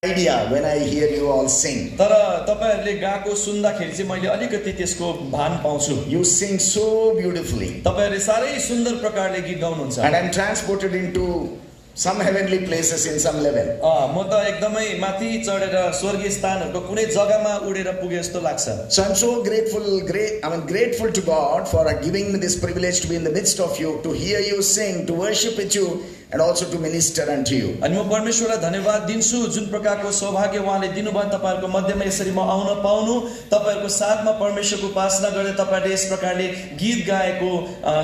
idea when I hear you all sing. तर तपाईहरुले गाएको सुन्दाखेरि चाहिँ मैले अलिकति त्यसको भान पाउँछु। You sing so beautifully. तपाईहरुले सारै सुन्दर प्रकारले गीत गाउनुहुन्छ। And I'm transported into some heavenly places in some level. म त एकदमै माथि चढेर स्वर्गीय स्थानहरुको कुनै जग्गामा उडेर पुगे जस्तो लाग्छ। So I'm so grateful to God for giving me this privilege to be in the midst of you, to hear you sing, to worship with you, and also to minister unto you. अनि म परमेश्वरलाई धन्यवाद दिन्छु जुन प्रकारको सौभाग्य उहाँले दिनुभयो तपाईहरुको मध्यमा यसरी म आउन पाउनु, तपाईहरुको साथमा परमेश्वरको उपासना गरेर तपाईहरुले यस प्रकारले गीत गाएको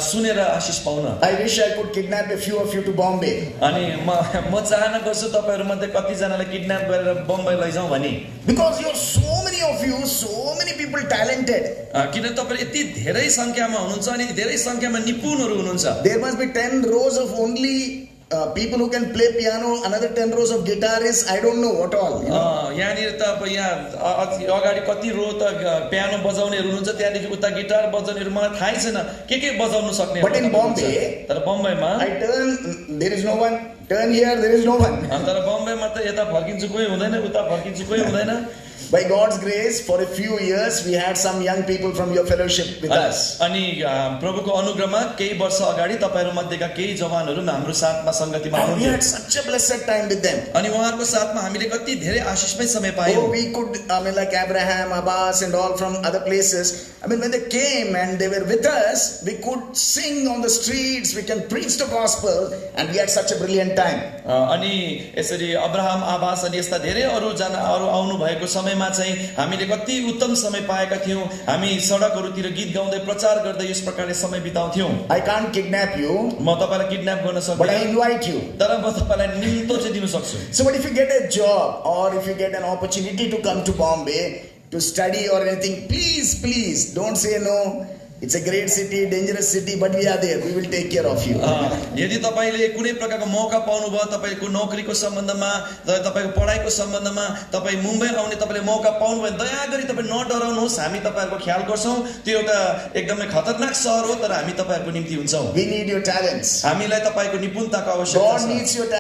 सुनेर आशिष पाउन। I wish I could kidnap a few of you to Bombay. अनि म चाहना गर्छु तपाईहरु मध्ये कति जनालाई किडन्याप गरेर बम्बई लैजाउँ भनी। Because you're so many of you, so many people talented. किन तपाईहरु यति धेरै संख्यामा हुनुहुन्छ अनि धेरै संख्यामा निपुणहरु हुनुहुन्छ। There must be 10 rows of only people who can play piano, another 10 rows of guitarists, I don't know what all. यहाँनिर त अब यहाँ अगाडि कति रो त पियानो बजाउनेहरु हुनुहुन्छ, त्यहाँदेखि उता गिटार बजाउनेहरु मलाई थाहै छैन के बजाउन सक्ने। But in Bombay, तर बम्बईमा I turn, there is no one. Turn here, there is no one. तर बम्बईमा त यता फर्किन्छु कोही हुँदैन, उता फर्किन्छु कोही हुँदैन। By God's grace, for a few years, we had some young people from your fellowship with us. अनि प्रभुको अनुग्रहमा केही वर्ष अगाडि तपाईहरु मध्येका केही जवानहरु हाम्रो साथमा संगतिमा And we हुनुहुन्थ्यो। had such a blessed time with them. अनि उहाँहरुको साथमा हामीले कति धेरै आशीषमय समय पायौं। Oh, we could, like Abraham, Abbas, and all from other places. When they came and they were with us, we could sing on the streets, we can preach the gospel, and we had such a brilliant time. अनि यसरी Abraham आबास अनि यस्ता धेरै अरु आउनु भएको समयमा चाहिँ हामीले कति उत्तम समय पाएका थियौं। हामी सडकहरुतिर गीत गाउँदै प्रचार गर्दै यस प्रकारले समय बिताउँथ्यौं। I can't kidnap you, म तपाईलाई किडन्याप गर्न सक्दिन, but I invite you. तर म तपाईलाई निम्तो चाहिँ दिन सक्छु। So but if you get a job or if you get an opportunity to come to Bombay to study or anything, please don't say no. It's a great city, dangerous city, but we are there. We will take care of you. यदि तपाईले कुनै प्रकारको मौका पाउनु भयो तपाईको नोकरीको सम्बन्धमा, तपाईको पढाइको सम्बन्धमा, तपाई मुम्बई आउने तपाईले मौका पाउनु भयो दया गरी तपाई नडराउनुहोस्, हामी तपाईहरुको ख्याल गर्छौं। त्यो एउटा एकदमै खतरनाक शहर हो तर हामी तपाईहरुको निम्ति हुन्छौं। We need your talents. हामीलाई तपाईको निपुणताको आवश्यकता छ। God needs your talents.